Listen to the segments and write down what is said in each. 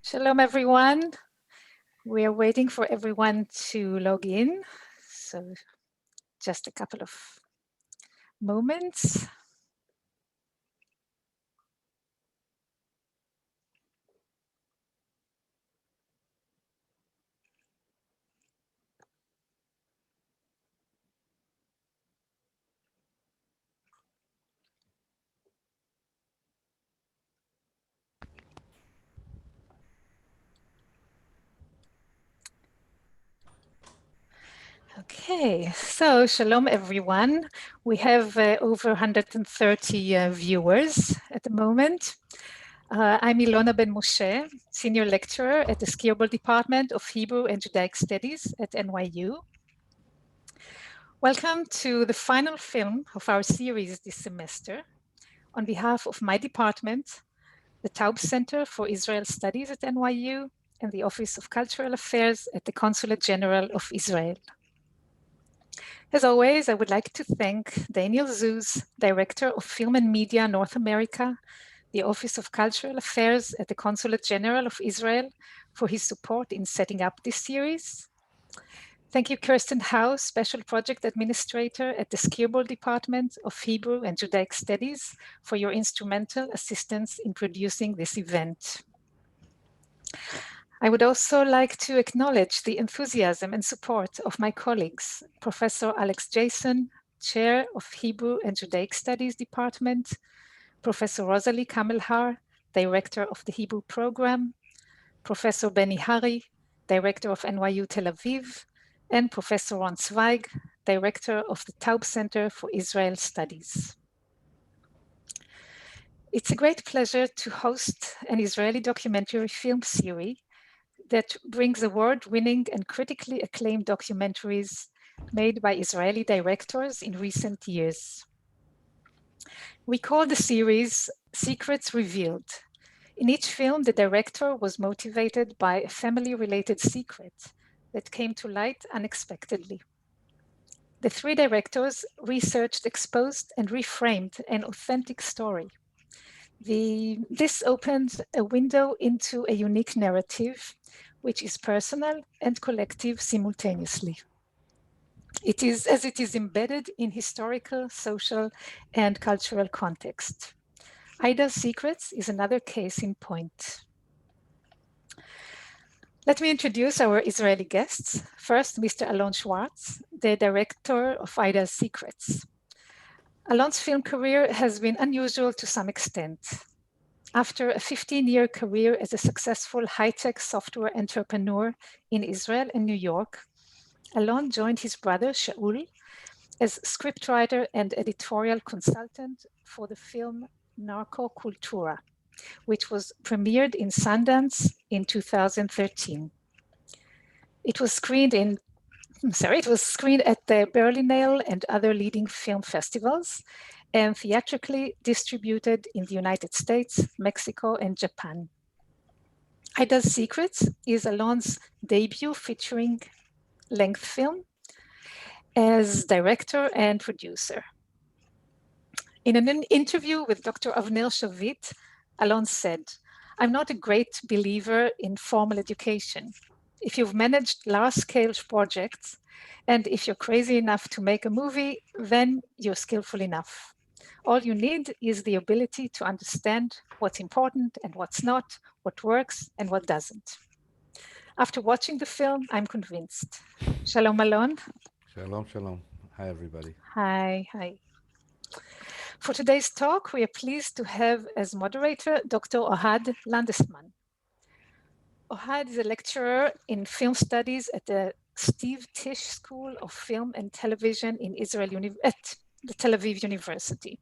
Shalom, everyone. We are waiting for everyone to log in. So just a couple of moments. Okay, so shalom, everyone. We have over 130 viewers at the moment. I'm Ilona Ben Moshe, Senior Lecturer at the Skirball Department of Hebrew and Judaic Studies at NYU. Welcome to the final film of our series this semester. On behalf of my department, the Taub Center for Israel Studies at NYU, and the Office of Cultural Affairs at the Consulate General of Israel. As always, I would like to thank Daniel Zuz, Director of Film and Media North America, the Office of Cultural Affairs at the Consulate General of Israel, for his support in setting up this series. Thank you, Kirsten Howe, Special Project Administrator at the Skirball Department of Hebrew and Judaic Studies, for your instrumental assistance in producing this event. I would also like to acknowledge the enthusiasm and support of my colleagues, Professor Alex Jason, Chair of Hebrew and Judaic Studies Department, Professor Rosalie Kamelhar, Director of the Hebrew Program, Professor Benny Hari, Director of NYU Tel Aviv, and Professor Ron Zweig, Director of the Taub Center for Israel Studies. It's a great pleasure to host an Israeli documentary film series that brings award-winning and critically acclaimed documentaries made by Israeli directors in recent years. We call the series Secrets Revealed. In each film, the director was motivated by a family-related secret that came to light unexpectedly. The three directors researched, exposed, and reframed an authentic story. This opened a window into a unique narrative, which is personal and collective simultaneously. It is as it is embedded in historical, social, and cultural context. Aida's Secrets is another case in point. Let me introduce our Israeli guests. First, Mr. Alon Schwarz, the director of Aida's Secrets. Alon's film career has been unusual to some extent. After a 15-year career as a successful high-tech software entrepreneur in Israel and New York, Alon joined his brother Shaul as scriptwriter and editorial consultant for the film Narco Cultura, which was premiered in Sundance in 2013. It was screened at the Berlinale and other leading film festivals, and theatrically distributed in the United States, Mexico, and Japan. Aida's Secrets is Alon's debut featuring length film as director and producer. In an interview with Dr. Avner Shavit, Alon said, "I'm not a great believer in formal education. If you've managed large-scale projects, and if you're crazy enough to make a movie, then you're skillful enough. All you need is the ability to understand what's important and what's not, what works and what doesn't." After watching the film, I'm convinced. Shalom, Alon. Shalom, shalom. Hi, everybody. Hi. For today's talk, we are pleased to have as moderator Dr. Ohad Landesman. Ohad is a lecturer in film studies at the Steve Tisch School of Film and Television in Israel at the Tel Aviv University.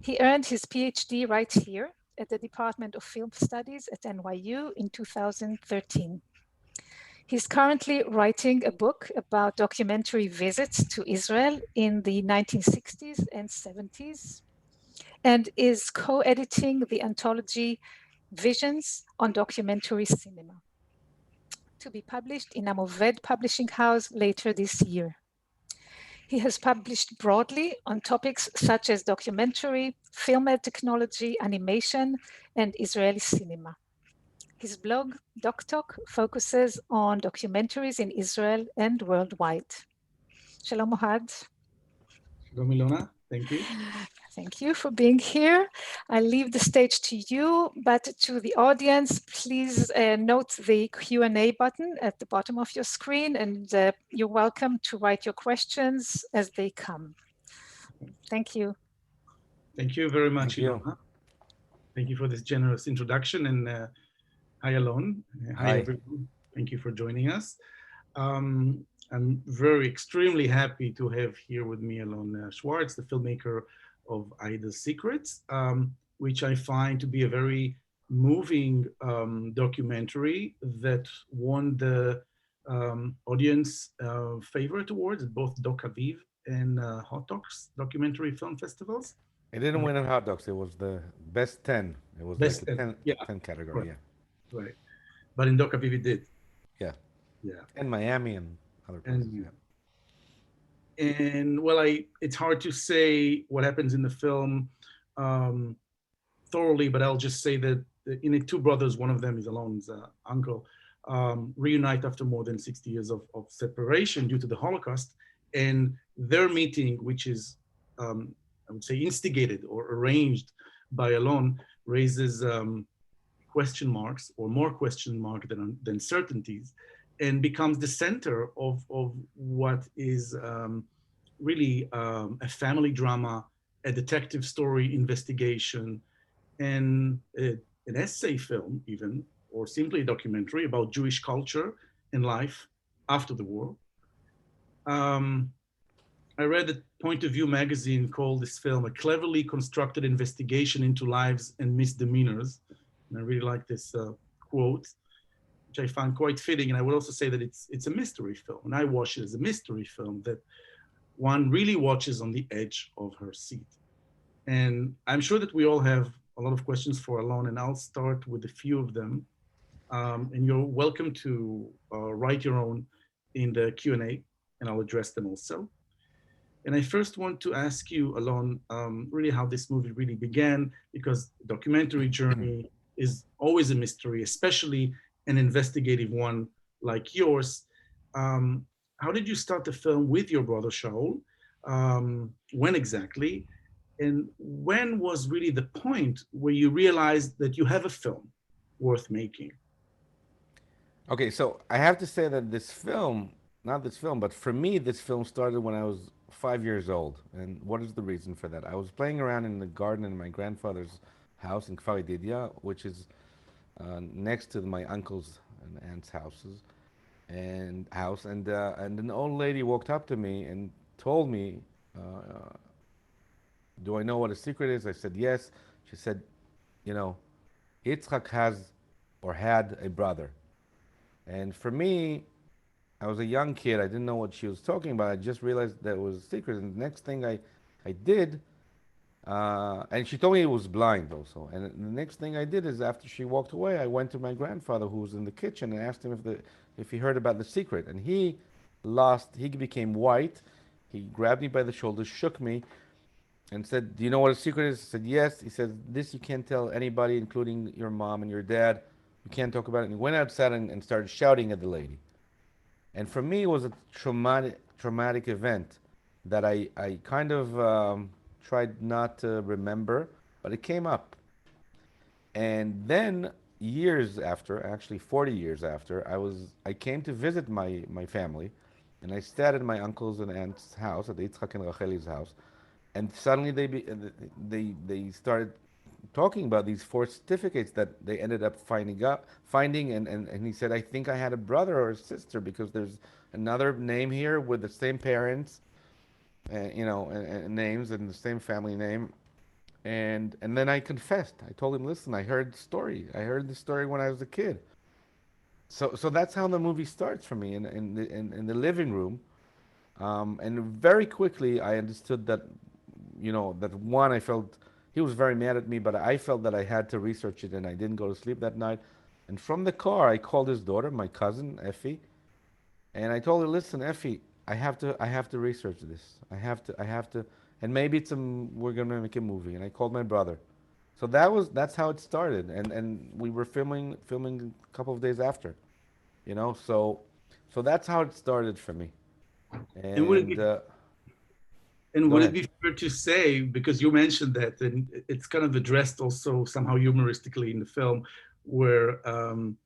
He earned his PhD right here at the Department of Film Studies at NYU in 2013. He's currently writing a book about documentary visits to Israel in the 1960s and 70s, and is co-editing the anthology Visions on Documentary Cinema, to be published in Unveiled Publishing House later this year. He has published broadly on topics such as documentary, film and technology, animation, and Israeli cinema. His blog, DocTalk, focuses on documentaries in Israel and worldwide. Shalom, Ohad. Shalom, Ilona. Thank you. Thank you for being here. I leave the stage to you, but to the audience, please note the Q&A button at the bottom of your screen, and you're welcome to write your questions as they come. Thank you. Thank you very Thank much, you. Ilona. Thank you for this generous introduction. And hi, Alon. Hi, Hi. everyone. Thank you for joining us. I'm extremely happy to have here with me Alon Schwarz, the filmmaker of Aida's Secrets, which I find to be a very moving documentary that won the audience favorite awards at both Doc Aviv and Hot Docs documentary film festivals. It didn't And win in hot dogs. It was the best 10. It was like best, a and 10, yeah, 10 category. right, Yeah. right. But in Doc Aviv it did, Yeah. yeah. And Miami and other places. And Yeah. well, it's hard to say what happens in the film um, thoroughly, but I'll just say that in it, two brothers, one of them is Alon's uncle, reunite after more than 60 years of separation due to the Holocaust, and their meeting, which is I would say instigated or arranged by Alon, raises question marks or more question mark than certainties, and becomes the center of what is really a family drama, a detective story investigation, and an essay film even, or simply a documentary about Jewish culture and life after the war. Um, I read a Point of View magazine called this film a cleverly constructed investigation into lives and misdemeanors. And I really like this quote, which I found quite fitting. And I would also say that it's a mystery film. And I watch it as a mystery film that one really watches on the edge of her seat. And I'm sure that we all have a lot of questions for Alon, and I'll start with a few of them. And you're welcome to write your own in the Q&A, and I'll address them also. And I first want to ask you, Alon, really how this movie really began, because the documentary journey is always a mystery, especially an investigative one like yours. Um, how did you start the film with your brother Shaul? When exactly? And when was really the point where you realized that you have a film worth making? Okay, so I have to say that this film, not this film, but for me, this film started when I was 5 years old. And what is the reason for that? I was playing around in the garden in my grandfather's house in Kfar Didia, which is next to my uncle's and aunt's house, and an old lady walked up to me and told me, "Do I know what a secret is?" I said, "Yes." She said, "You know, Yitzchak has or had a brother." And for me, I was a young kid. I didn't know what she was talking about. I just realized that it was a secret. And the next thing I did, and she told me he was blind also. And the next thing I did is after she walked away, I went to my grandfather who was in the kitchen and asked him if he heard about the secret. And he became white. He grabbed me by the shoulders, shook me, and said, "Do you know what a secret is?" I said, "Yes." He said, "This you can't tell anybody, including your mom and your dad. You can't talk about it." And he went outside and started shouting at the lady. And for me, it was a traumatic event that I kind of tried not to remember, but it came up. And then years after, actually 40 years after, I came to visit my family, and I stayed at my uncle's and aunt's house, at Yitzchak and Racheli's house, and suddenly they started talking about these four certificates that they ended up finding, and he said, "I think I had a brother or a sister because there's another name here with the same parents, and names and the same family name." And then I confessed. I told him, "Listen, I heard the story. I heard the story when I was a kid." So that's how the movie starts for me in the living room. And very quickly, I understood that, that one, I felt he was very mad at me, but I felt that I had to research it, and I didn't go to sleep that night. And from the car, I called his daughter, my cousin Effie, and I told her, "Listen, Effie, I have to research this. I have to, and maybe we're gonna make a movie." And I called my brother, So that's how it started, and we were filming a couple of days after, you know. So that's how it started for me. And would it And be and go would it ahead. be fair to say, because you mentioned that, and it's kind of addressed also somehow humoristically in the film, where um,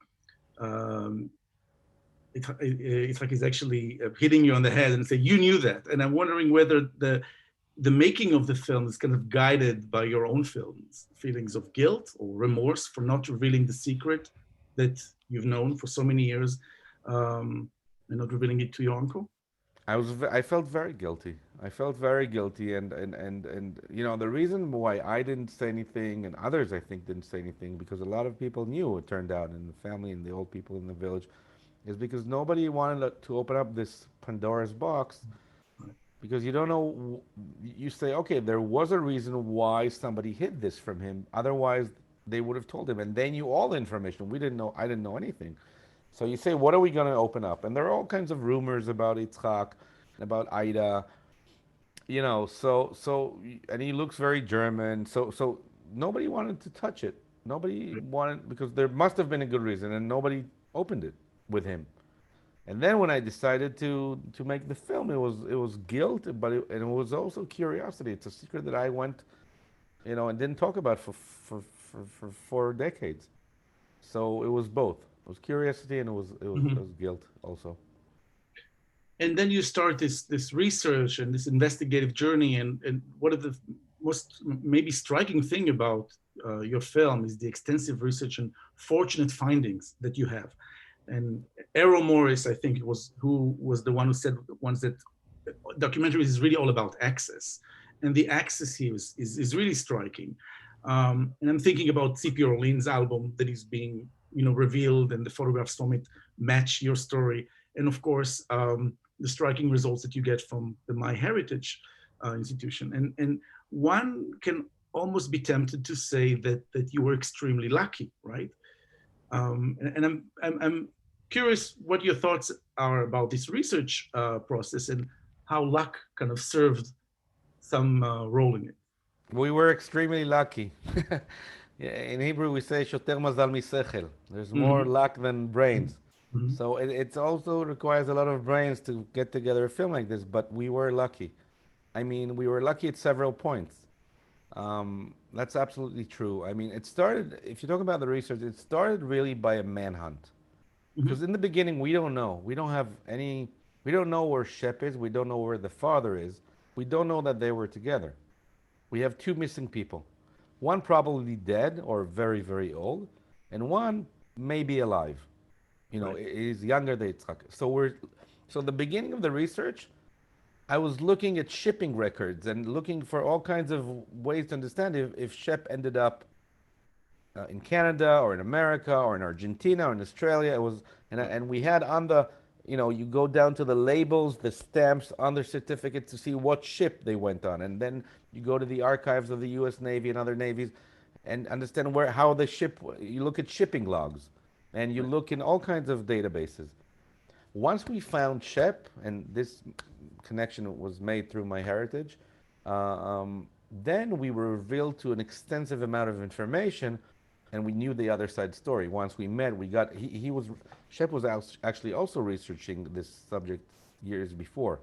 it's like he's actually hitting you on the head and say, "You knew that." And I'm wondering whether the making of the film is kind of guided by your own feelings of guilt or remorse for not revealing the secret that you've known for so many years, and not revealing it to your uncle. I felt very guilty. I felt very guilty, and you know the reason why I didn't say anything, and others I think didn't say anything, because a lot of people knew. It turned out in the family and the old people in the village, is because nobody wanted to open up this Pandora's box, because you don't know. You say, okay, there was a reason why somebody hid this from him. Otherwise, they would have told him, and they knew all the information. We didn't know. I didn't know anything. So you say, what are we going to open up? And there are all kinds of rumors about Yitzhak and about Aida, you know. And he looks very German. So nobody wanted to touch it. Nobody wanted, because there must have been a good reason, and nobody opened it with him. And then when I decided to make the film, it was guilt, and it was also curiosity. It's a secret that I went, you know, and didn't talk about for 4 decades. So it was both. It was curiosity, and it was guilt also. And then you start this research and this investigative journey, and one of the most maybe striking thing about your film is the extensive research and fortunate findings that you have. And Errol Morris, I think it was, who was the one who said once that documentary is really all about access, and the access here is really striking. And I'm thinking about C.P. Orlean's album that is being, revealed, and the photographs from it match your story, and of course the striking results that you get from the MyHeritage institution. And one can almost be tempted to say that you were extremely lucky, right? And I'm curious what your thoughts are about this research process, and how luck kind of served some role in it. We were extremely lucky. Yeah, in Hebrew, we say "shoter mazal misechel." There's more Mm-hmm. luck than brains. Mm-hmm. So it also requires a lot of brains to get together a film like this. But we were lucky. I mean, we were lucky at several points. That's absolutely true. I mean, it started. If you talk about the research, it started really by a manhunt. Mm-hmm. Because in the beginning, we don't know. We don't have any. We don't know where Shep is. We don't know where the father is. We don't know that they were together. We have two missing people. One probably dead or very, very old, and one may be alive. You know, Right. he's younger than Yitzhak. So the beginning of the research, I was looking at shipping records and looking for all kinds of ways to understand if Shep ended up in Canada or in America or in Argentina or in Australia. And we had on the, you go down to the labels, the stamps on the certificate to see what ship they went on, and then you go to the archives of the U.S. Navy and other navies, and understand how the ship. You look at shipping logs, and you Right. look in all kinds of databases. Once we found Shep, and this connection was made through MyHeritage, uh, um, then we were revealed to an extensive amount of information, and we knew the other side story. Once we met, he was Shep was actually also researching this subject years before,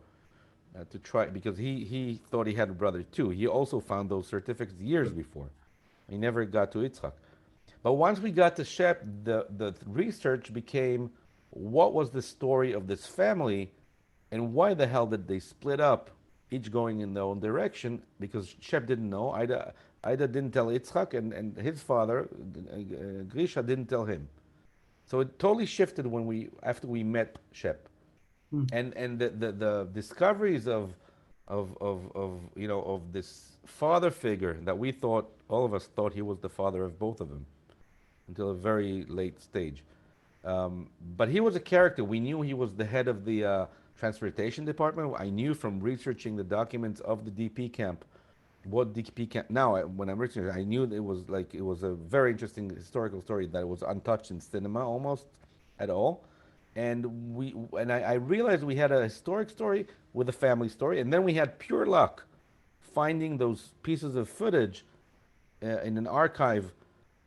to try, because he thought he had a brother too. He also found those certificates years before. He never got to Yitzhak. But once we got to Shep, the research became, what was the story of this family, and why the hell did they split up, each going in their own direction? Because Shep didn't know. Ida didn't tell Yitzhak, and his father, Grisha, didn't tell him. So it totally shifted after we met Shep, Mm. and the discoveries of this father figure that we thought, all of us thought he was the father of both of them until a very late stage. But he was a character. We knew he was the head of the transportation department. I knew from researching the documents of the DP camp what DP camp. Now, when I'm researching, I knew it was a very interesting historical story that was untouched in cinema almost at all. And I realized we had a historic story with a family story, and then we had pure luck finding those pieces of footage in an archive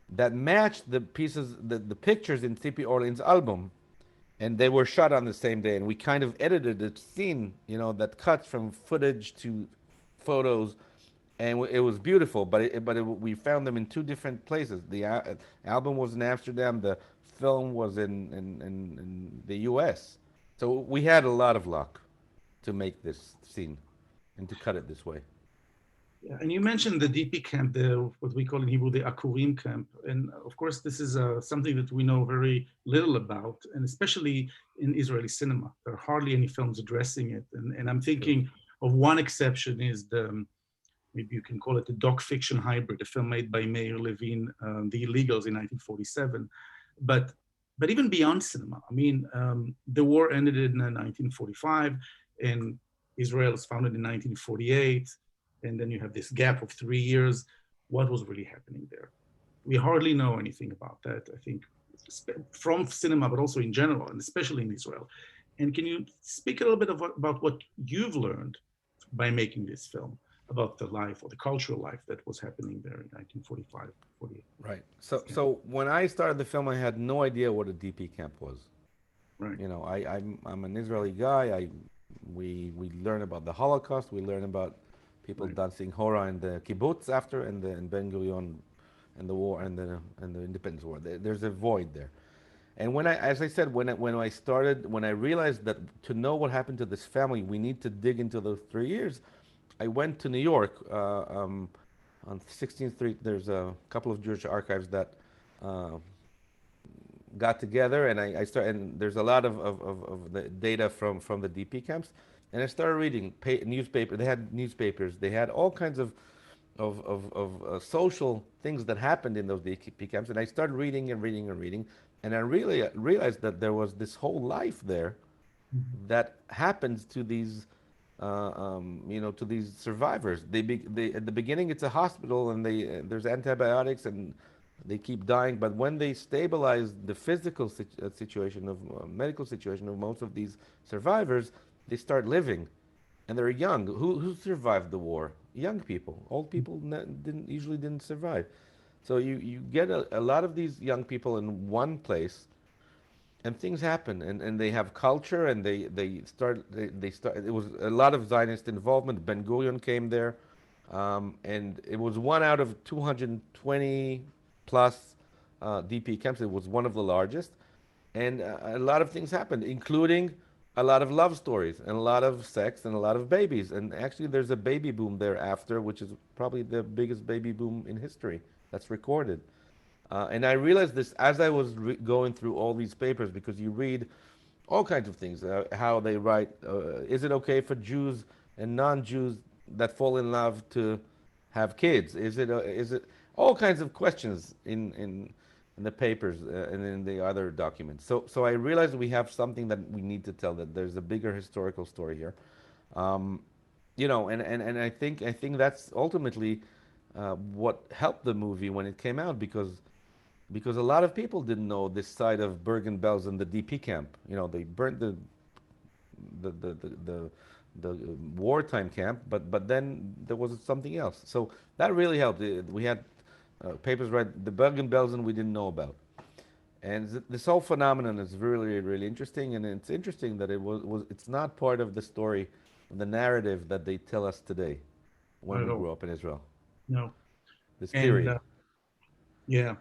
that matched the pieces, the pictures in Tzipi Orlin's album, and they were shot on the same day. And we kind of edited the scene, that cuts from footage to photos, and it was beautiful. We found them in two different places. The album was in Amsterdam. The film was in the U.S. So we had a lot of luck to make this scene and to cut it this way. Yeah, and you mentioned the DP camp, what we call in Hebrew the Akurim camp, and of course this is something that we know very little about, and especially in Israeli cinema, there are hardly any films addressing it. And I'm thinking of one exception is maybe you can call it the doc fiction hybrid, a film made by Meir Levin, The Illegals in 1947. But even beyond cinema, I mean, the war ended in 1945, and Israel was founded in 1948. And then you have this gap of 3 years. What was really happening there? We hardly know anything about that, I think, from cinema, but also in general, and especially in Israel. And can you speak a little bit about what you've learned by making this film, about the life or the cultural life that was happening there in 1945, 48? Right. So when I started the film, I had no idea what a DP camp was. Right. I'm an Israeli guy. We learn about the Holocaust. We learn about people dancing hora in the kibbutz after, and in Ben Gurion, and the war, and the independence war. There's a void there. And as I said, when I realized that to know what happened to this family, we need to dig into those 3 years. I went to New York on 16th Street. There's a couple of Jewish archives that got together, and I started. And there's a lot of the data from the DP camps, and I started reading newspaper. They had newspapers. They had all kinds of social things that happened in those DP camps, and I started reading and reading and reading, and I really realized that there was this whole life there that happens to these. To these survivors, they at the beginning it's a hospital, and there's antibiotics, and they keep dying. But when they stabilize the physical situation of medical situation of most of these survivors, they start living, and they're young. Who survived the war? Young people. Old people didn't survive. So you get a lot of these young people in one place, and things happen, and they have culture, and they start. It was a lot of Zionist involvement. Ben Gurion came there, and it was one out of 220 plus DP camps. It was one of the largest, and a lot of things happened, including a lot of love stories, and a lot of sex, and a lot of babies. And actually, there's a baby boom thereafter, which is probably the biggest baby boom in history that's recorded. And I realized this as I was going through all these papers, because you read all kinds of things, how they write, is it okay for Jews and non-Jews that fall in love to have kids? Is it all kinds of questions in the papers and in the other documents. So I realized we have something that we need to tell, that there's a bigger historical story here. And I think that's ultimately what helped the movie when it came out, because a lot of people didn't know this side of Bergen-Belsen, the DP camp. They burnt the wartime camp, but then there was something else. So that really helped. We had papers right. The Bergen-Belsen we didn't know about, and this whole phenomenon is really, really interesting. And it's interesting that it's not part of the story, the narrative that they tell us today when we grew up in Israel. No. This period. Yeah.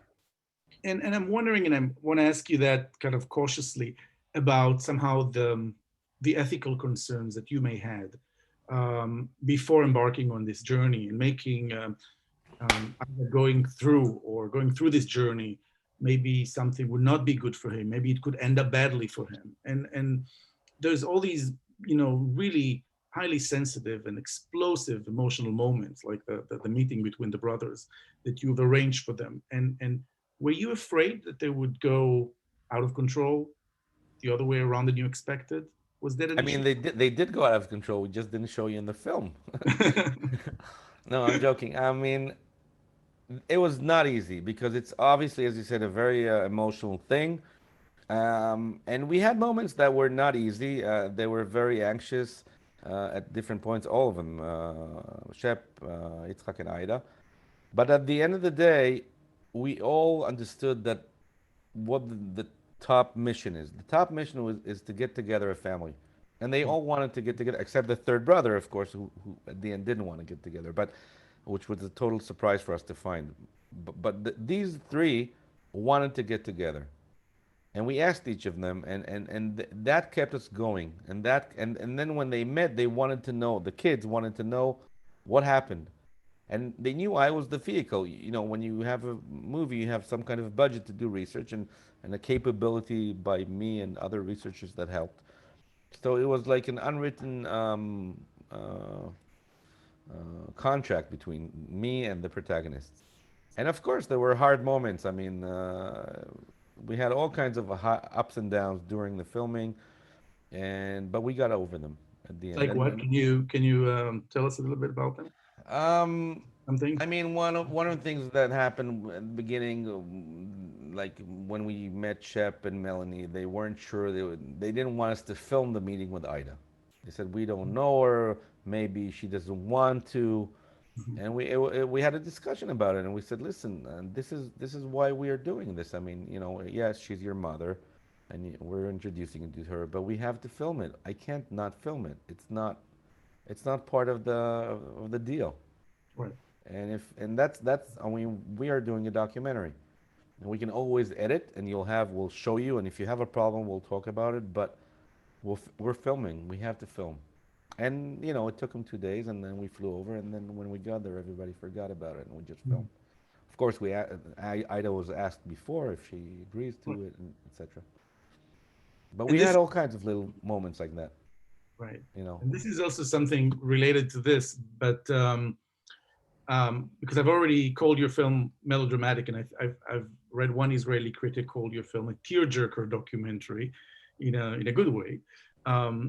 And I'm wondering, and I want to ask you that kind of cautiously, about somehow the ethical concerns that you may had before embarking on this journey and making either going through this journey, maybe something would not be good for him. Maybe it could end up badly for him. And there's all these, really highly sensitive and explosive emotional moments, like the meeting between the brothers that you've arranged for them. And were you afraid that they would go out of control the other way around than you expected? Was that an issue? They did go out of control. We just didn't show you in the film. No, I'm joking. It was not easy, because it's obviously, as you said, a very emotional thing. And we had moments that were not easy. They were very anxious at different points, all of them, Shep, Yitzhak, and Aida. But at the end of the day, we all understood that what the top mission is. The top mission is to get together a family. And they all wanted to get together, except the third brother, of course, who at the end didn't want to get together, but which was a total surprise for us to find. These three wanted to get together. And we asked each of them, and that kept us going. And then when they met, they wanted to know, the kids wanted to know what happened. And they knew I was the vehicle. You know, when you have a movie, you have some kind of budget to do research and a capability by me and other researchers that helped. So it was like an unwritten contract between me and the protagonists. And of course, there were hard moments. I mean, we had all kinds of ups and downs during the filming, but we got over them at the end. Like what? Can you tell us a little bit about them? Um, Some things. I mean, one of the things that happened at the beginning, like when we met Shep and Melanie, they weren't sure. They didn't want us to film the meeting with Ida. They said we don't know her. Maybe she doesn't want to. And we had a discussion about it, and we said, listen, this is why we are doing this. I mean, you know, yes, she's your mother, and we're introducing you to her, but we have to film it. I can't not film it. It's not part of the deal. Right. And that's I mean, we are doing a documentary, and we can always edit, and we'll show you, and if you have a problem, we'll talk about it. But we're filming. We have to film. And you know, it took them 2 days, and then we flew over, and then when we got there, everybody forgot about it, and we just filmed. Of course, Ida was asked before if she agrees to it, and etc. But we had all kinds of little moments like that, Right. you know. And this is also something related to this, but because I've already called your film melodramatic, and I've read one Israeli critic called your film a tearjerker documentary, in a good way.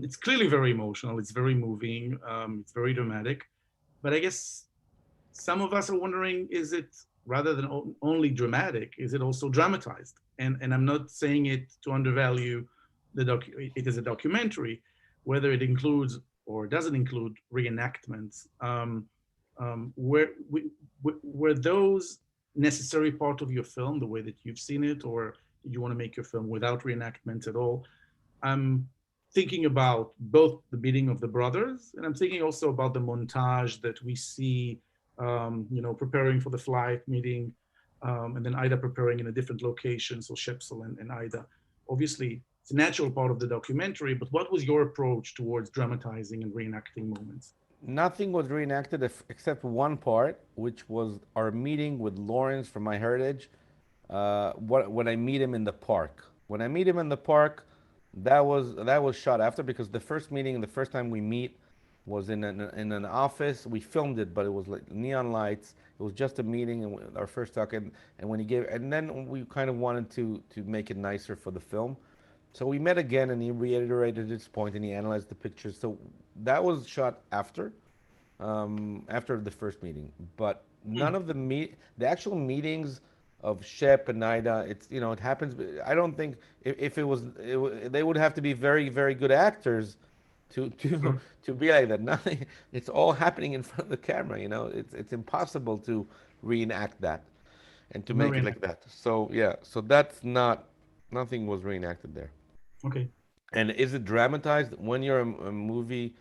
It's clearly very emotional. It's very moving. It's very dramatic. But I guess some of us are wondering: is it rather than only dramatic? Is it also dramatized? And I'm not saying it to undervalue it is a documentary, whether it includes or doesn't include reenactments. Were those necessary part of your film, the way that you've seen it, or did you want to make your film without reenactments at all? I'm thinking about both the meeting of the brothers, and I'm thinking also about the montage that we see, preparing for the flight meeting, and then Ida preparing in a different location, so Shepsel and Ida. Obviously, it's a natural part of the documentary, but what was your approach towards dramatizing and reenacting moments? Nothing was reenacted except one part, which was our meeting with Lawrence from MyHeritage. When I meet him in the park. When I meet him in the park, that was shot after, because the first meeting, the first time we meet, was in an office. We filmed it, but it was like neon lights. It was just a meeting and our first talk. And when he gave, and then we kind of wanted to make it nicer for the film. So we met again, and he reiterated his point, and he analyzed the pictures. So that was shot after the first meeting. But none of the actual meetings of Shep and Ida, it happens. I don't think if it was, they would have to be very, very good actors to be like that. Nothing. It's all happening in front of the camera. It's impossible to reenact that and to make it like that. So yeah. So that's nothing was reenacted there. Okay. And is it dramatized? When you're a movie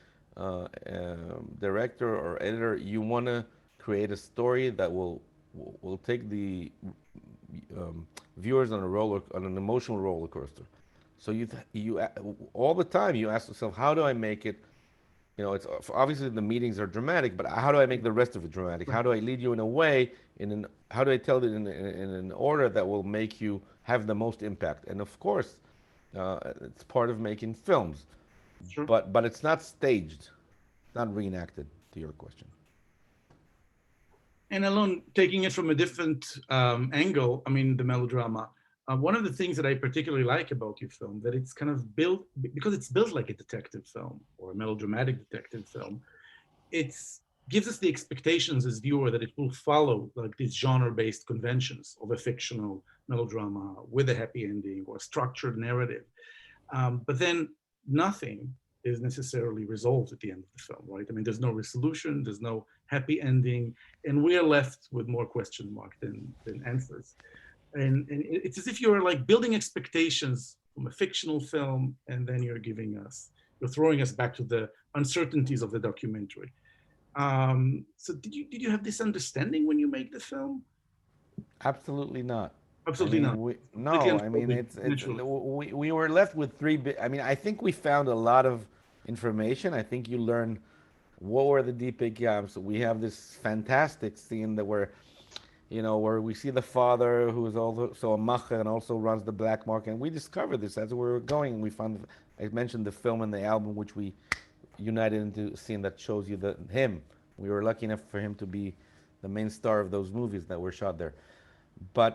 director or editor, you want to create a story that will take the viewers on an emotional roller coaster. So you all the time you ask yourself, how do I make it? It's obviously the meetings are dramatic, but how do I make the rest of it dramatic? How do I lead you in a way how do I tell it in an order that will make you have the most impact? And of course, it's part of making films, Sure. but it's not staged, not reenacted. To your question. And Alon, taking it from a different angle, I mean, the melodrama. One of the things that I particularly like about your film, that it's kind of built, because it's built like a detective film or a melodramatic detective film, it gives us the expectations as viewer that it will follow like these genre-based conventions of a fictional melodrama with a happy ending or a structured narrative. But then nothing is necessarily resolved at the end of the film, right? I mean, there's no resolution, there's no happy ending, and we're left with more question mark than answers. And it's as if you're like building expectations from a fictional film, and then you're throwing us back to the uncertainties of the documentary. So did you have this understanding when you made the film? Absolutely not. I Absolutely not. mean, Completely no. I mean, unfolding naturally. we were left with I mean, I think we found a lot of information. I think you learn what were the deep camps. We have this fantastic scene that where we see the father who is also a macher and also runs the black market. And we discovered this as we were going. We found, I mentioned the film and the album, which we united into a scene that shows you him. We were lucky enough for him to be the main star of those movies that were shot there. But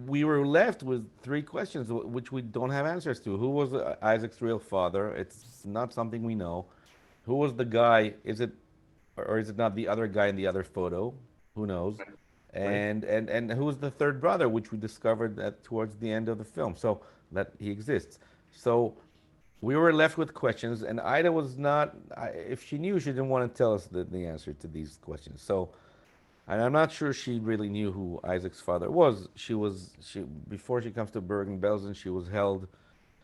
we were left with three questions which we don't have answers to. Who was Isaac's real father? It's not something we know. Who was the guy? Or is it not the other guy in the other photo? Who knows? Right. And who was the third brother, which we discovered towards the end of the film, so that he exists. So we were left with questions, and Ida was not. If she knew, she didn't want to tell us the answer to these questions. So, and I'm not sure she really knew who Isaac's father was. She before she comes to Bergen-Belsen, she was held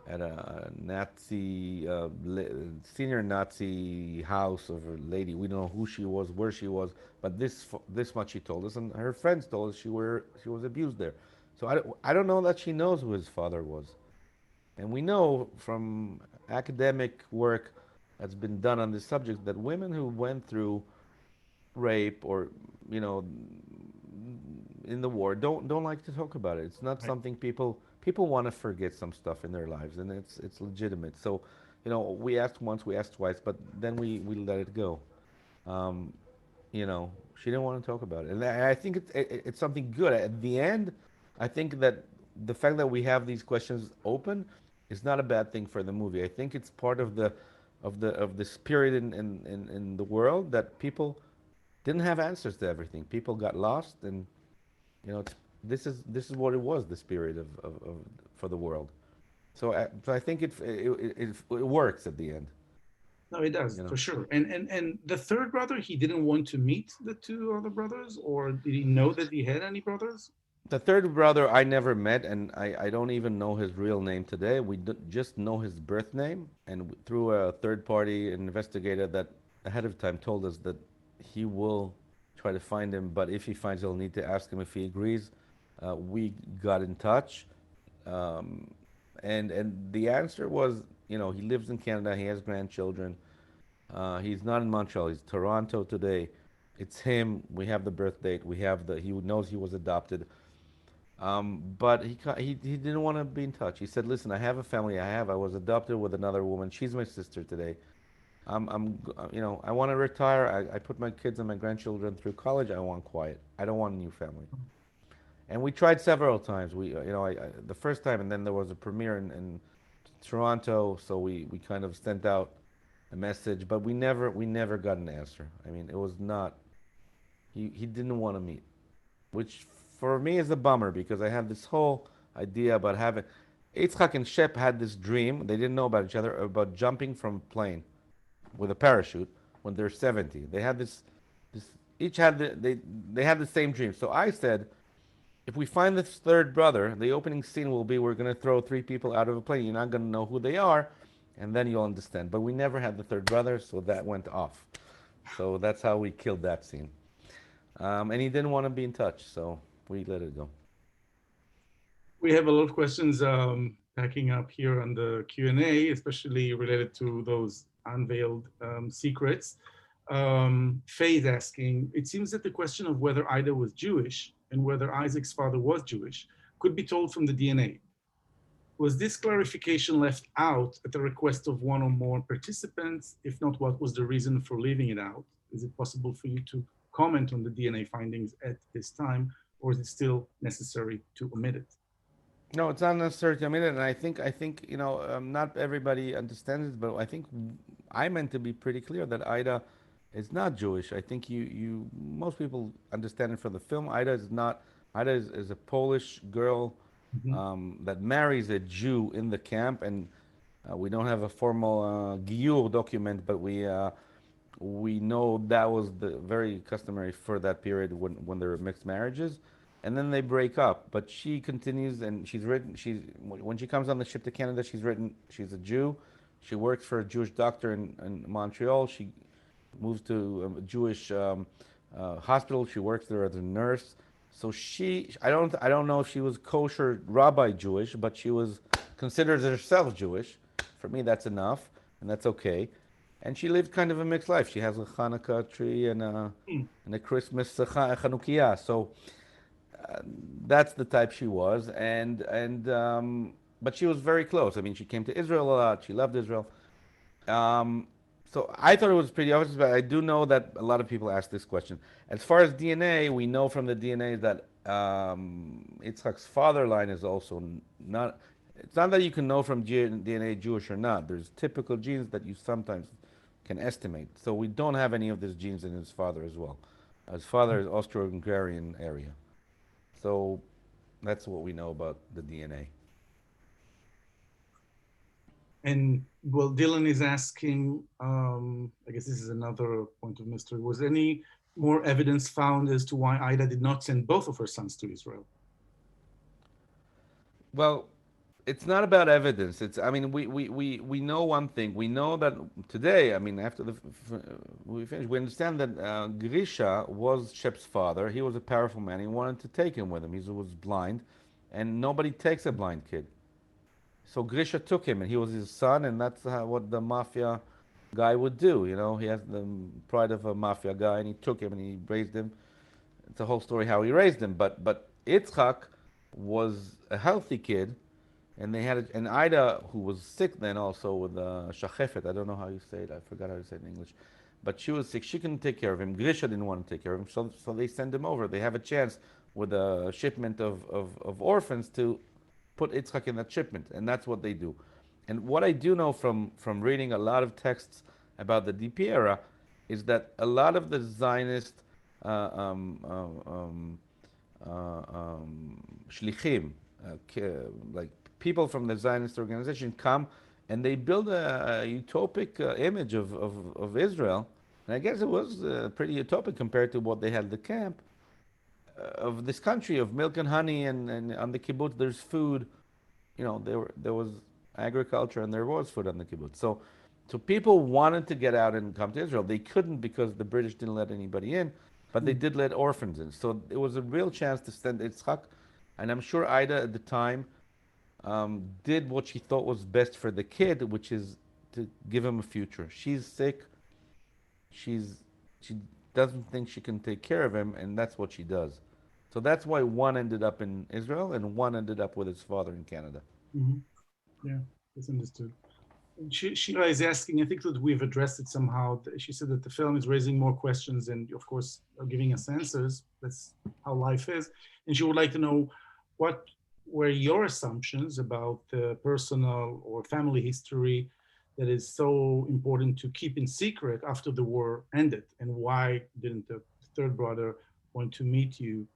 at a Nazi senior Nazi house of a lady. We don't know who she was, where she was, but this much she told us, and her friends told us she was abused there. So I don't know that she knows who his father was. And we know from academic work that's been done on this subject that women who went through rape or you know in the war don't like to talk about it. It's not Right. something people want to forget some stuff in their lives, and it's legitimate. So, we asked once, we asked twice, but then we let it go. Um, she didn't want to talk about it, and I think it's something good. At the end, I think that the fact that we have these questions open is not a bad thing for the movie. I think it's part of the spirit in the world that people didn't have answers to everything. People got lost, and this is what it was, the spirit of for the world. So I think it works at the end. No, it does You for know, sure. And the third brother, he didn't want to meet the two other brothers, or did he know that he had any brothers? the third brother I never met, and I don't even know his real name today. Just know his birth name, and through a third party investigator that ahead of time told us that he will try to find him, but if he finds, he'll need to ask him if he agrees. We got in touch, um, and the answer was, he lives in Canada. He has grandchildren. He's not in Montreal. He's Toronto today. It's him. We have the birth date. We have he knows he was adopted. But he didn't want to be in touch. He said, "Listen, I have a family. I was adopted with another woman. She's my sister today. I want to retire. I put my kids and my grandchildren through college. I want quiet. I don't want a new family." And we tried several times. The first time, and then there was a premiere in Toronto, so we kind of sent out a message, but we never got an answer. I mean, it was not. He didn't want to meet, which for me is a bummer because I had this whole idea about having. Yitzhak and Shep had this dream. They didn't know about each other about jumping from a plane with a parachute when they're 70. They had this each had they had the same dream. So I said, if we find this third brother, the opening scene will be we're going to throw three people out of a plane. You're not going to know who they are, and then you'll understand. But we never had the third brother, so that went off. So that's how we killed that scene. And he didn't want to be in touch, so we let it go. We have a lot of questions packing up here on the Q&A, especially related to those unveiled secrets. Faye is asking, it seems that the question of whether Ida was Jewish and whether Isaac's father was Jewish could be told from the DNA. Was this clarification left out at the request of one or more participants? If not, what was the reason for leaving it out? Is it possible for you to comment on the DNA findings at this time, or is it still necessary to omit it? No, it's not necessary to admit it, and I think not everybody understands it, but I think I meant to be pretty clear that Ida is not Jewish. I think most people understand it from the film. Ida is not. Ida is a Polish girl Mhm. that marries a Jew in the camp, and We don't have a formal giyur document, but we know that was the very customary for that period when there were mixed marriages, and then they break up. But she continues, and she's written. She's when she comes on the ship to Canada, she's written. She's a Jew. She works for a Jewish doctor in Montreal. She moves to a Jewish hospital. She works there as a nurse. So I don't know if she was kosher rabbi Jewish, but she was considers herself Jewish. For me, that's enough, and that's okay. And she lived kind of a mixed life. She has a Hanukkah tree and a Christmas Chanukiah. So that's the type she was, but she was very close. I mean, she came to Israel a lot. She loved Israel. Um, so I thought it was pretty obvious, but I do know that a lot of people ask this question. As far as DNA, we know from the DNA that Yitzchak's father line is also not. It's not that you can know from DNA Jewish or not. There's typical genes that you sometimes can estimate. So we don't have any of these genes in his father as well. His father is Austro-Hungarian area. So that's what we know about the DNA. And well, Dylan is asking, I guess this is another point of mystery. Was any more evidence found as to why Aida did not send both of her sons to Israel? Well, it's not about evidence. It's, I mean, we know one thing. We know that today, I mean, after we finished, we understand that Grisha was Shep's father. He was a powerful man. He wanted to take him with him. He was blind, and nobody takes a blind kid. So Grisha took him, and he was his son, and that's what the mafia guy would do. You know, he has the pride of a mafia guy, and he took him and he raised him. It's a whole story how he raised him. But Yitzchak was a healthy kid, and they had an Aida who was sick then also with shachefet. I don't know how you say it. I forgot how to say it in English. But she was sick. She couldn't take care of him. Grisha didn't want to take care of him, so they send him over. They have a chance with a shipment of orphans to put Yitzchak in that shipment, and that's what they do. And what I do know from reading a lot of texts about the DP era is that a lot of the Zionist shlichim, like people from the Zionist organization, come and they build a utopic image of Israel. And I guess it was pretty utopic compared to what they had at the camp of this country of milk and honey, and on the kibbutz there's food. You know, there was agriculture and there was food on the kibbutz. So people wanted to get out and come to Israel. They couldn't because the British didn't let anybody in, but they did let orphans in. So it was a real chance to send Yitzchak, and I'm sure Aida at the time did what she thought was best for the kid, which is to give him a future. She's sick. She doesn't think she can take care of him, and that's what she does. So that's why one ended up in Israel and one ended up with his father in Canada. Mm-hmm. Yeah, that's understood. Sheila is asking, I think that we've addressed it somehow. She said that the film is raising more questions and, of course, giving us answers. That's how life is. And she would like to know, what were your assumptions about the personal or family history that is so important to keep in secret after the war ended? And why didn't the third brother want to meet you?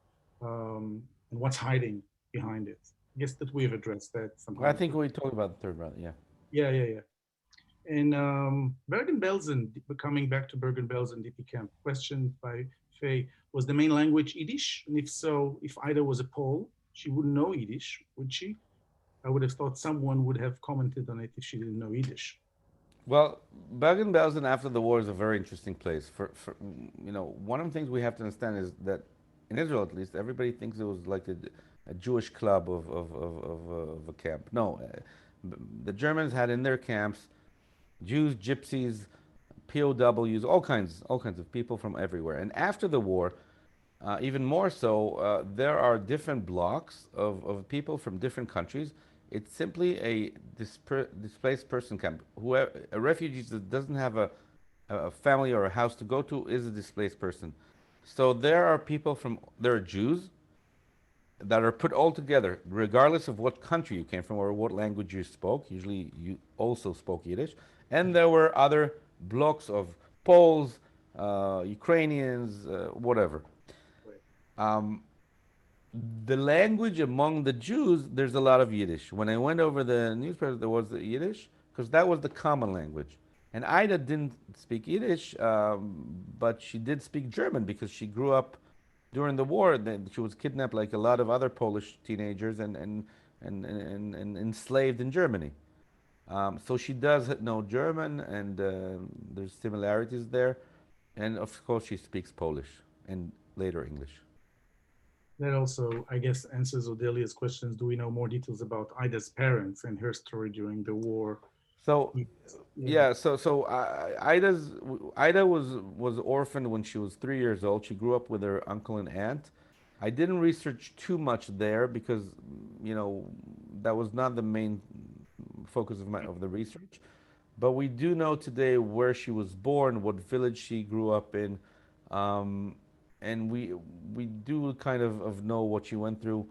And what's hiding behind it? I guess that we've addressed that somehow. I think we talked about the third brother, yeah. Yeah. And Bergen-Belsen, coming back to Bergen-Belsen DP camp, question by Faye, was the main language Yiddish? And if so, if Aida was a Pole, she wouldn't know Yiddish, would she? I would have thought someone would have commented on it if she didn't know Yiddish. Well, Bergen-Belsen after the war is a very interesting place. For one of the things we have to understand is that in Israel, at least, everybody thinks it was like a Jewish club of a camp. No, the Germans had in their camps Jews, gypsies, POWs, all kinds of people from everywhere. And after the war, even more so, there are different blocks of people from different countries. It's simply a displaced person camp. A refugee that doesn't have a family or a house to go to is a displaced person. So there are Jews that are put all together, regardless of what country you came from or what language you spoke. Usually you also spoke Yiddish. And there were other blocks of Poles, Ukrainians, whatever. The language among the Jews, there's a lot of Yiddish. When I went over the newspaper, there was the Yiddish, because that was the common language. And Ida didn't speak Yiddish, but she did speak German because she grew up during the war. She was kidnapped like a lot of other Polish teenagers and enslaved in Germany. So she does know German, and there's similarities there. And of course, she speaks Polish and later English. That also, I guess, answers Odelia's questions. Do we know more details about Ida's parents and her story during the war? So Yeah. yeah, Ida was orphaned when she was 3 years old. She grew up with her uncle and aunt. I didn't research too much there because you know that was not the main focus of the research. But we do know today where she was born, what village she grew up in, um, and we do kind of know what she went through,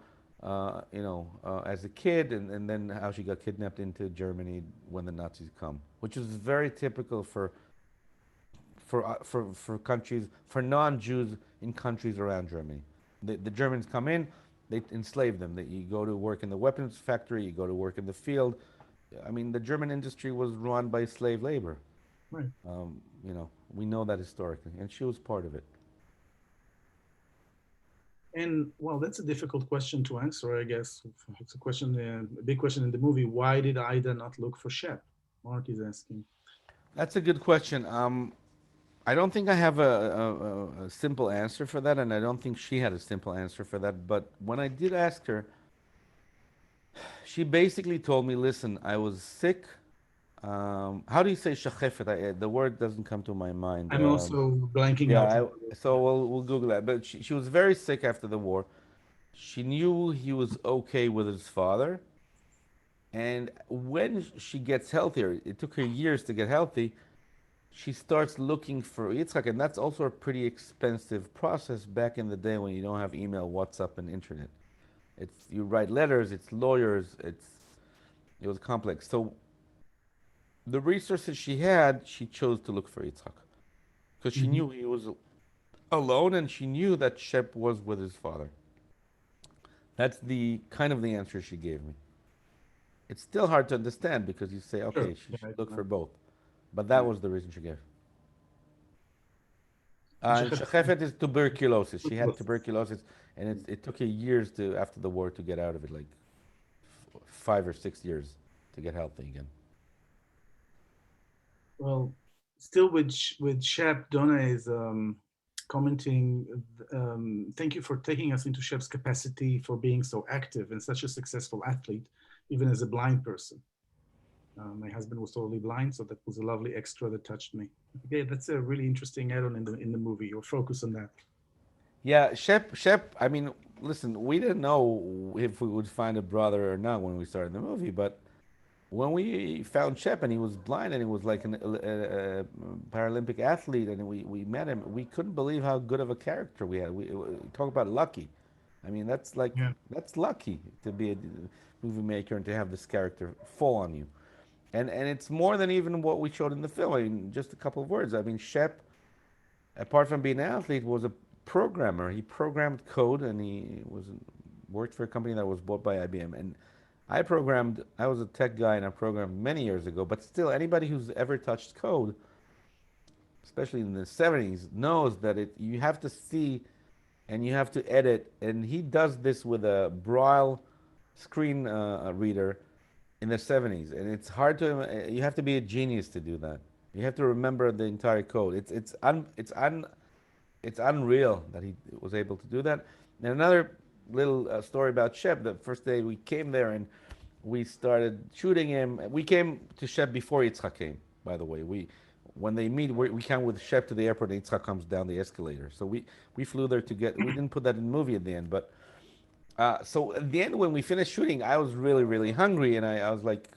as a kid, and then how she got kidnapped into Germany when the Nazis come, which is very typical for countries, for non-Jews in countries around Germany. The Germans come in, they enslave them. You go to work in the weapons factory, you go to work in the field. I mean, the German industry was run by slave labor. Right. We know that historically, and she was part of it. And well, that's a difficult question to answer, I guess. It's a question, a big question in the movie. Why did Ida not look for Shep? Mark is asking. That's a good question. I don't think I have a simple answer for that, and I don't think she had a simple answer for that. But when I did ask her, she basically told me, "Listen, I was sick. How do you say shachefet? The word doesn't come to my mind. I'm also blanking out. Yeah, so we'll Google that. But she was very sick after the war. She knew he was okay with his father, and when she gets healthier, it took her years to get healthy. She starts looking for Yitzhak, and that's also a pretty expensive process back in the day when you don't have email, WhatsApp, and internet. It's you write letters, it's lawyers, it was complex. So the resources she had, she chose to look for Yitzhak because she Mhm. knew he was alone, and she knew that Shep was with his father. That's the kind of the answer she gave me. It's still hard to understand because you say, Sure. okay, she Yeah, should I look don't for know. both, but that Yeah. was the reason she gave. And And Shep- Shechefet is tuberculosis. She had tuberculosis, and it took her years to after the war to get out of it, like 5 or 6 years to get healthy again. Well, still with Shep, Donna is commenting. Thank you for taking us into Shep's capacity for being so active and such a successful athlete, even as a blind person. My husband was totally blind, so that was a lovely extra that touched me. Okay, that's a really interesting add-on in the movie. Your focus on that. Yeah, Shep. I mean, listen, we didn't know if we would find a brother or not when we started the movie, but when we found Shep and he was blind and he was like a Paralympic athlete and we met him, we couldn't believe how good of a character we had. We talk about lucky. I mean, Yeah. that's lucky to be a movie maker and to have this character fall on you. And it's more than even what we showed in the film. I mean, just a couple of words. I mean, Shep, apart from being an athlete, was a programmer. He programmed code, and he was worked for a company that was bought by IBM. And I programmed. I was a tech guy, and I programmed many years ago. But still, anybody who's ever touched code, especially in the '70s, knows that you have to see and you have to edit. And he does this with a Braille screen reader in the '70s, and it's hard to. You have to be a genius to do that. You have to remember the entire code. It's unreal that he was able to do that. And another little story about Shep. The first day we came there and we started shooting him. We came to Shep before Yitzhak came. By the way, when they meet, we come with Shep to the airport, and Yitzhak comes down the escalator. So we flew there to get. We didn't put that in the movie at the end, but so at the end when we finished shooting, I was really really hungry, and I was like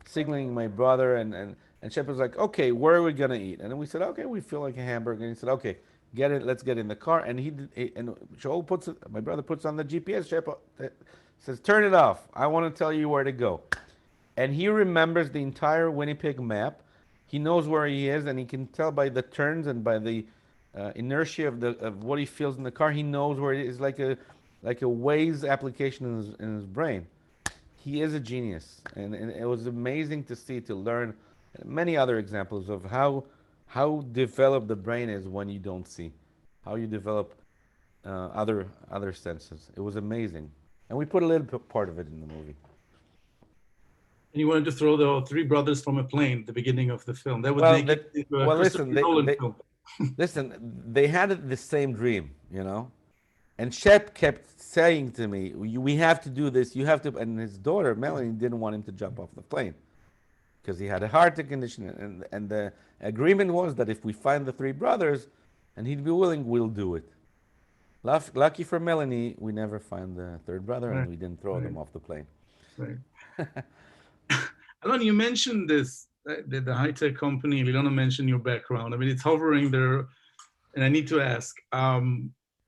signaling my brother, and Shep was like, okay, where are we gonna eat? And then we said, okay, we feel like a hamburger. And he said, okay, get it, let's get in the car. And and Joel puts it, my brother puts on the GPS. Shep says, turn it off. I want to tell you where to go. And he remembers the entire Winnipeg map. He knows where he is, and he can tell by the turns and by the inertia of what he feels in the car. He knows where it is, like a Waze application in his brain. he is a genius, and it was amazing to see, to learn many other examples of how developed the brain is when you don't see, how you develop other senses. It was amazing, and we put a little part of it in the movie. And you wanted to throw the three brothers from a plane at the beginning of the film. That would Well, make it that into a well, Christopher listen, Nolan film. listen, they had the same dream, and Shep kept saying to me, "We have to do this. You have to." And his daughter Melanie didn't want him to jump off the plane because he had a heart condition, and the agreement was that if we find the three brothers, and he'd be willing, we'll do it. Lucky for Melanie, we never found the third brother, and Right, we didn't throw right, them off the plane. right. Alon, you mentioned this, the high-tech company. You don't mention your background. I mean, it's hovering there, and I need to ask,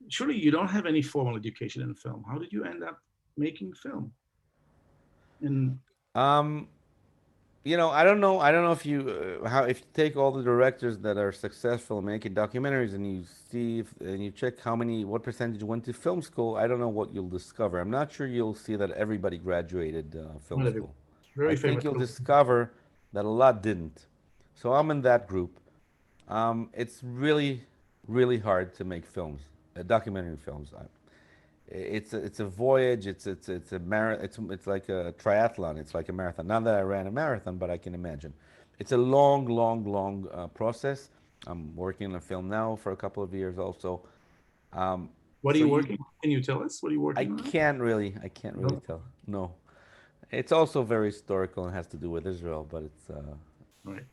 surely you don't have any formal education in film. How did you end up making film? And Um, I don't know. I don't know if if you take all the directors that are successful making documentaries and you see and you check what percentage went to film school. I don't know what you'll discover. I'm not sure you'll see that everybody graduated film school. I very think famous. you'll discover that a lot didn't. So I'm in that group. It's really, really hard to make films, documentary films. It's a voyage. It's a it's like a triathlon. It's like a marathon. Not that I ran a marathon, but I can imagine. It's a long, long, long process. I'm working on a film now for a couple of years also. Um, What are so you you, working on? Can you tell us what are you working on? I can't really tell. No, it's also very historical and has to do with Israel, but Right.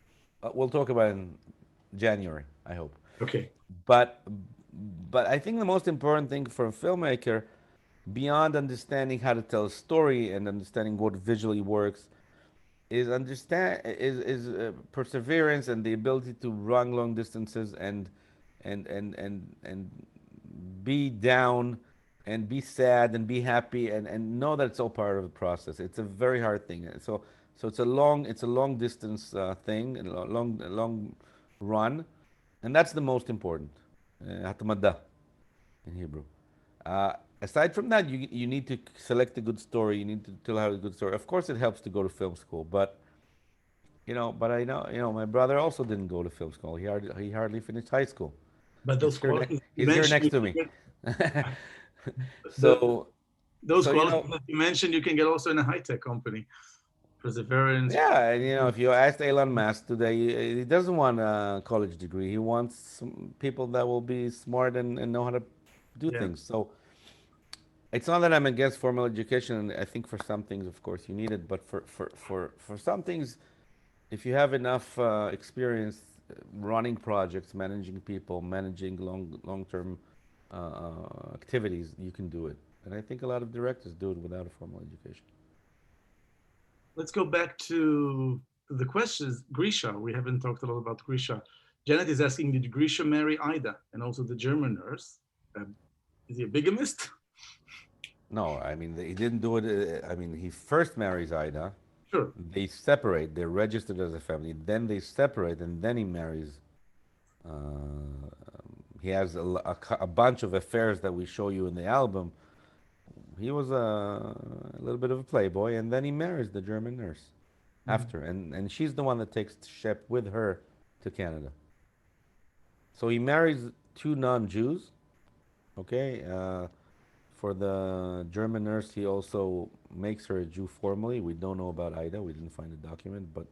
we'll talk about it in January, I hope. Okay. But but I think the most important thing for a filmmaker, beyond understanding how to tell a story and understanding what visually works, is perseverance and the ability to run long distances and be down and be sad and be happy and know that it's all part of the process. It's a very hard thing. So it's a long distance thing and a long run, and that's the most important. Hatmada in Hebrew. Uh, Aside from that, you need to select a good story. You need to tell how a good story. Of course, it helps to go to film school, but I know, my brother also didn't go to film school. He hardly finished high school. But He's those here next. qualities you He's here mentioned, next to me. the, so those so qualities that you mentioned, you can get also in a high-tech company. Perseverance. yeah, and if you ask Elon Musk today, he doesn't want a college degree. He wants some people that will be smart and know how to do Yeah. things. So it's not that I'm against formal education, and I think for some things, of course, you need it. But for some things, if you have enough experience running projects, managing people, managing long-term activities, you can do it. And I think a lot of directors do it without a formal education. Let's go back to the questions. Grisha, we haven't talked a lot about Grisha. Janet is asking, did Grisha marry Aida and also the German nurse? Is he a bigamist? No, I mean he didn't do it. I mean he first marries Ida. Sure. They separate. They're registered as a family. Then they separate, and then he marries. Uh, he has a bunch of affairs that we show you in the album. He was a little bit of a playboy, and then he marries the German nurse after, and she's the one that takes Shep with her to Canada. So he marries two non-Jews. Okay. For the German nurse, he also makes her a Jew formally. We don't know about Ida. We didn't find a document, but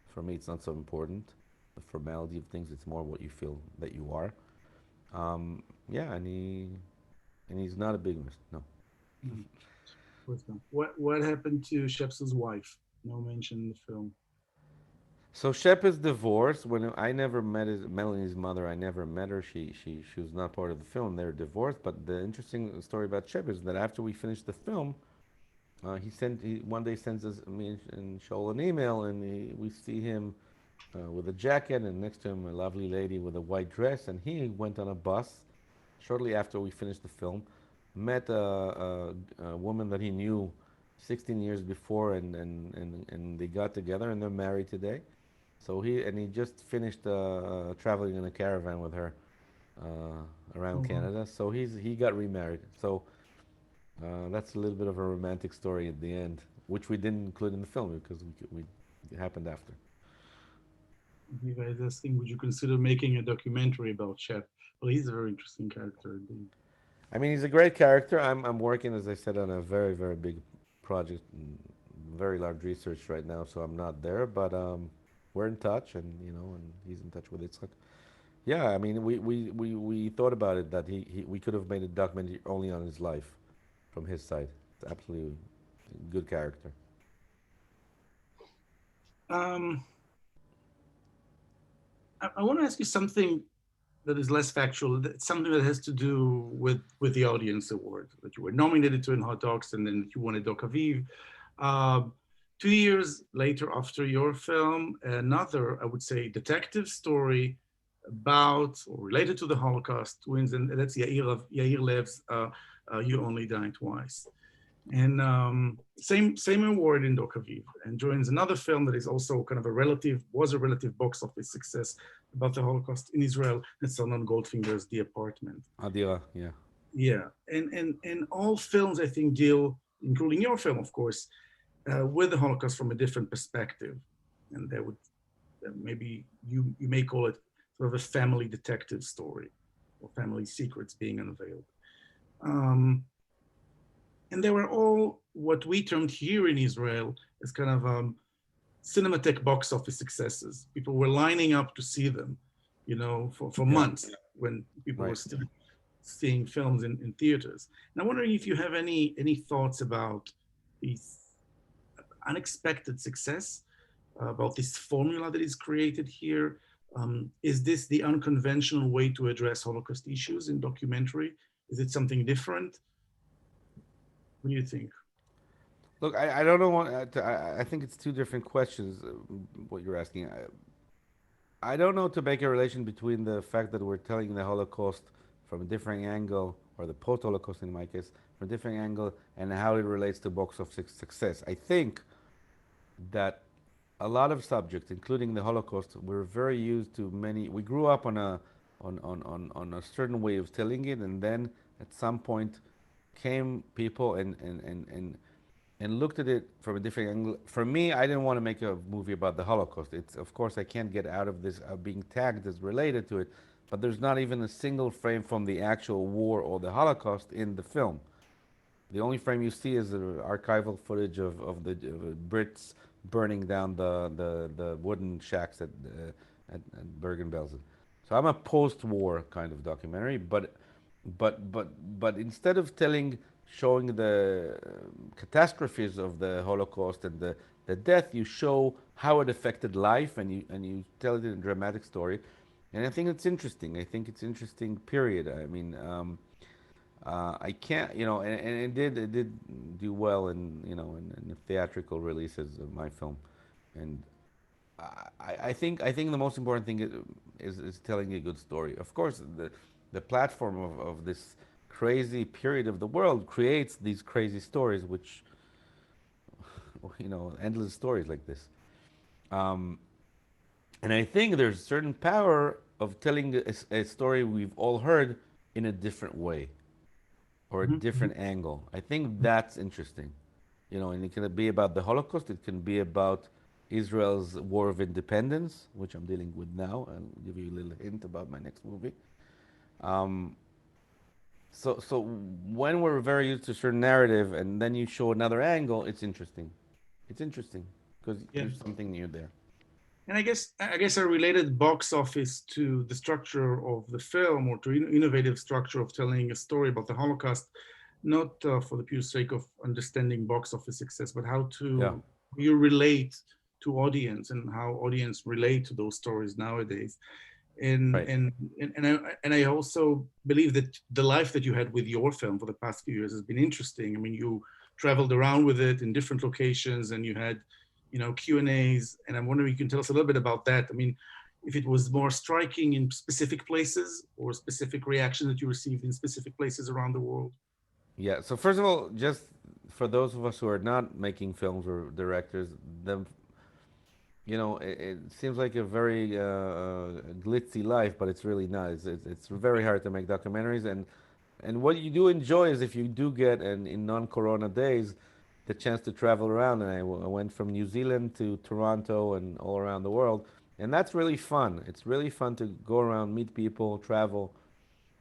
for me, it's not so important. The formality of things, it's more what you feel that you are. Yeah, and he's not a bigamist. No. Mhm. What happened to Sheps's wife? No mention in the film. So Shep is divorced. When I never met Melanie's mother, I never met her. She was not part of the film. They're divorced. But the interesting story about Shep is that after we finished the film, he one day sends us me and Shoal an email, and we see him with a jacket, and next to him a lovely lady with a white dress, and he went on a bus shortly after we finished the film, met a woman that he knew 16 years before, and they got together, and they're married today. So he just finished traveling in a caravan with her around Mhm. Canada. So he got remarried. So that's a little bit of a romantic story at the end. which we didn't include in the film because it happened after. You guys asking, would you consider making a documentary about Shep? Well, he's a very interesting character indeed. I mean, he's a great character. I'm working, as I said, on a very, very big project, very large research right now, so I'm not there. But we're in touch, and and he's in touch with Yitzhak. Yeah, I mean, we thought about it that we could have made a documentary only on his life, from his side. It's absolutely good character. Um, I want to ask you something that is less factual. Something that has to do with the Audience Award that you were nominated to in Hot Docs, and then you won at Doc Aviv. 2 years later, after your film, another, I would say, detective story about or related to the Holocaust wins, and that's Yair Lev's "You Only Die Twice." And same award in Doc Aviv, and joins another film that is also kind of was a relative box office success about the Holocaust in Israel. It's Arnon Goldfinger's The Apartment. Adira, yeah. Yeah, and all films I think deal, including your film, of course, with the Holocaust from a different perspective, and that would maybe you may call it sort of a family detective story, or family secrets being unveiled. And they were all what we termed here in Israel as kind of Cinematheque box office successes. People were lining up to see them, for months when people were still seeing films in theaters. And I'm wondering if you have any thoughts about these unexpected success, about this formula that is created here. Is this the unconventional way to address Holocaust issues in documentary? Is it something different? What do you think? Look, I don't know what I think it's two different questions. What you're asking, I don't know to make a relation between the fact that we're telling the Holocaust from a different angle, or the post-Holocaust in my case, from a different angle, and how it relates to box office success. I think that a lot of subjects, including the Holocaust, we're very used to many. We grew up on a certain way of telling it, and then at some point came people and looked at it from a different angle. For me, I didn't want to make a movie about the Holocaust. It's, of course, I can't get out of this being tagged as related to it, but there's not even a single frame from the actual war or the Holocaust in the film. The only frame you see is the archival footage of the Brits burning down the wooden shacks at Bergen-Belsen. So I'm a post-war kind of documentary, but instead of showing the catastrophes of the Holocaust and the death, you show how it affected life, and you tell it in a dramatic story. And I think it's interesting. I think it's interesting. Period. I mean, I can't, and it did do well in the theatrical releases of my film, and I think the most important thing is telling a good story. Of course, the platform of this crazy period of the world creates these crazy stories, which endless stories like this. Um, and I think there's a certain power of telling a story we've all heard in a different way or a Mhm. different angle. I think that's interesting. And it can be about the Holocaust. It can be about Israel's war of independence, which I'm dealing with now. I'll give you a little hint about my next movie. Um, so when we're very used to a certain narrative and then you show another angle, it's interesting. It's interesting because Yeah. there's something new there. And I guess a related box office to the structure of the film, or to innovative structure of telling a story about the Holocaust, not for the pure sake of understanding box office success, but how Yeah, to you relate to audience and how audience relate to those stories nowadays. And right. and and I also believe that the life that you had with your film for the past few years has been interesting. I mean, you traveled around with it in different locations, and you had, Q&As, and I'm wondering if you can tell us a little bit about that. I mean, if it was more striking in specific places, or specific reaction that you received in specific places around the world. Yeah. So first of all, just for those of us who are not making films or directors, it seems like a very glitzy life, but it's really not. It's very hard to make documentaries, and what you do enjoy is if you do get, and in non-corona days, the chance to travel around, and I went from New Zealand to Toronto and all around the world, and that's really fun. It's really fun to go around, meet people, travel,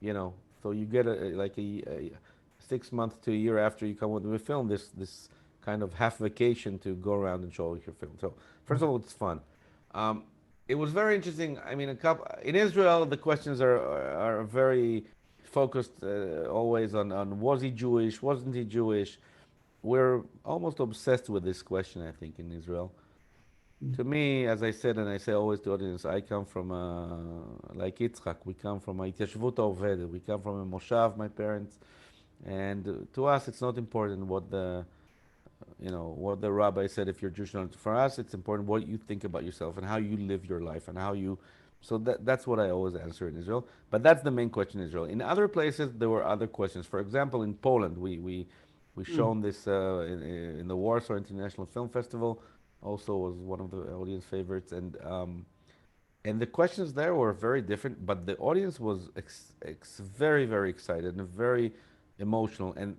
you know. So you get a 6 months to a year after you come with a film, this kind of half vacation to go around and show your film. So first of all, it's fun. Um, it was very interesting. I mean, a couple in Israel, the questions are very focused always on was he Jewish, wasn't he Jewish. We're almost obsessed with this question, I think, in Israel. To me, as I said, and I say always to audience, I come from like Yitzchak. We come from a Itashvut Ovedet. We come from a Moshav, my parents, and to us, it's not important what what the rabbi said if you're Jewish or not. For us, it's important what you think about yourself and how you live your life and how you. So that's what I always answer in Israel. But that's the main question in Israel. In other places, there were other questions. For example, in Poland, we shown this in the Warsaw International Film Festival. Also was one of the audience favorites, and the questions there were very different. But the audience was very very excited and very emotional. And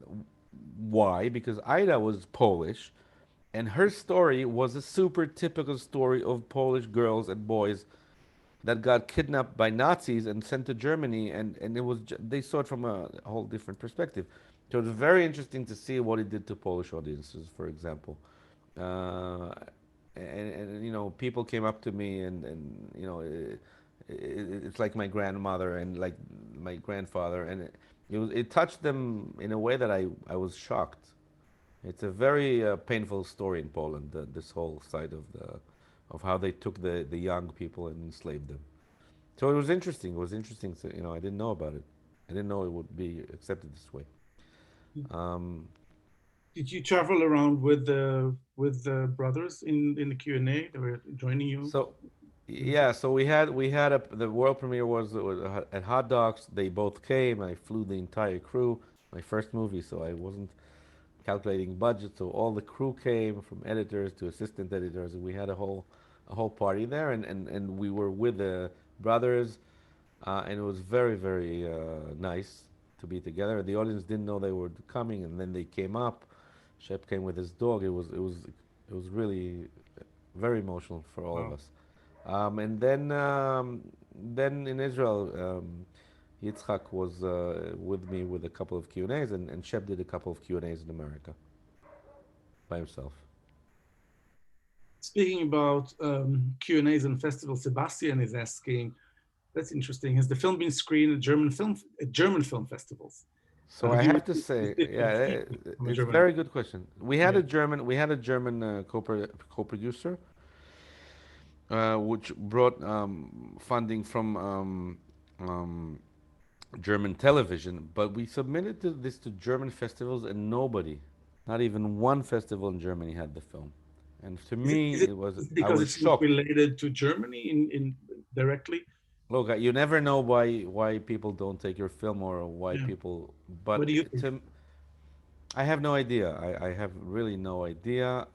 why? Because Aida was Polish, and her story was a super typical story of Polish girls and boys that got kidnapped by Nazis and sent to Germany, and they saw it from a whole different perspective. So it was very interesting to see what it did to Polish audiences, for example. Uh, and people came up to me and it's like my grandmother and like my grandfather, and it touched them in a way that I was shocked. It's a very painful story in Poland, this whole side of how they took the young people and enslaved them. So it was interesting. It was interesting. To, I didn't know about it. I didn't know it would be accepted this way. Um, Did you travel around with the brothers in the Q&A? They were joining you. so yeah, so we had the world premiere was at Hot Dogs. They both came. I flew the entire crew. My first movie, so I wasn't calculating budget. So all the crew came, from editors to assistant editors, and we had a whole party there, and we were with the brothers, and it was very very nice to be together. The audience didn't know they were coming, and then they came up. Shep came with his dog. It was really very emotional for all of Wow. us. And then in Israel, Yitzhak was with me with a couple of Q&As, and Shep did a couple of Q&As in America by himself. Speaking about Q&As and festivals, Sebastian is asking, that's interesting. Has the film been screened at German film festivals? So Have I you have to received say, specific yeah, feedback from a it's a German very audience? good question. We had a German co-producer, which brought funding from um, German television, but we submitted this to German festivals, and nobody, not even one festival in Germany, had the film. And to Is it, me, is it, is it I because was it's not shocked. related to Germany in directly? Look, you never know why people don't take your film or why Yeah. people. What But do you think? I have no idea. I have really no idea.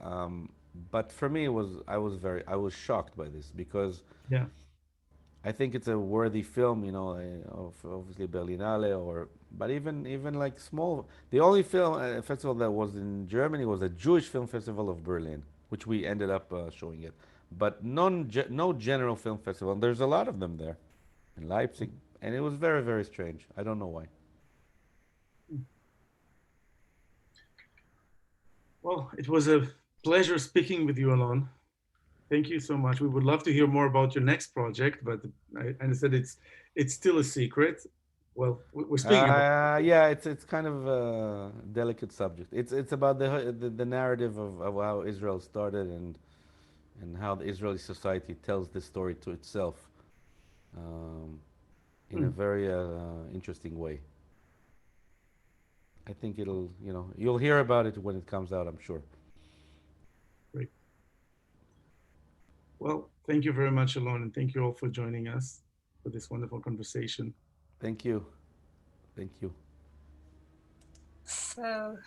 But for me, I was shocked by this because Yeah. I think it's a worthy film, of obviously Berlinale but even like small. The only film festival that was in Germany was a Jewish Film Festival of Berlin, which we ended up showing it. But no general film festival. And there's a lot of them there in Leipzig, and it was very very strange. I don't know why. Well, it was a pleasure speaking with you, Alon. Thank you so much. We would love to hear more about your next project, but I understand it's still a secret. Well, we're speaking about. Yeah, it's kind of a delicate subject. It's about the narrative of how Israel started and how the Israeli society tells this story to itself, um, in a Hmm, very interesting way. I think you'll hear about it when it comes out, I'm sure. great. Well, thank you very much, Alon, and thank you all for joining us for this wonderful conversation. Thank you. Thank you. So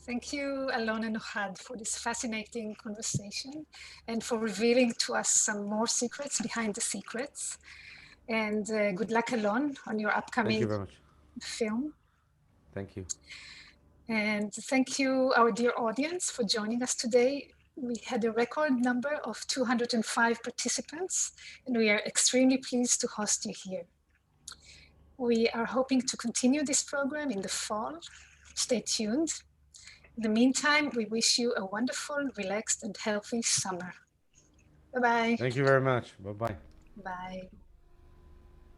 thank you, Alon and Ohad, for this fascinating conversation and for revealing to us some more secrets behind the secrets. And good luck, Alon, on your Thank you upcoming very much. film. Thank you. And thank you, our dear audience, for joining us today. We had a record number of 205 participants, and we are extremely pleased to host you here. We are hoping to continue this program in the fall. Stay tuned. In the meantime, we wish you a wonderful, relaxed, and healthy summer. Bye-bye. Thank you very much. Bye-bye. Bye.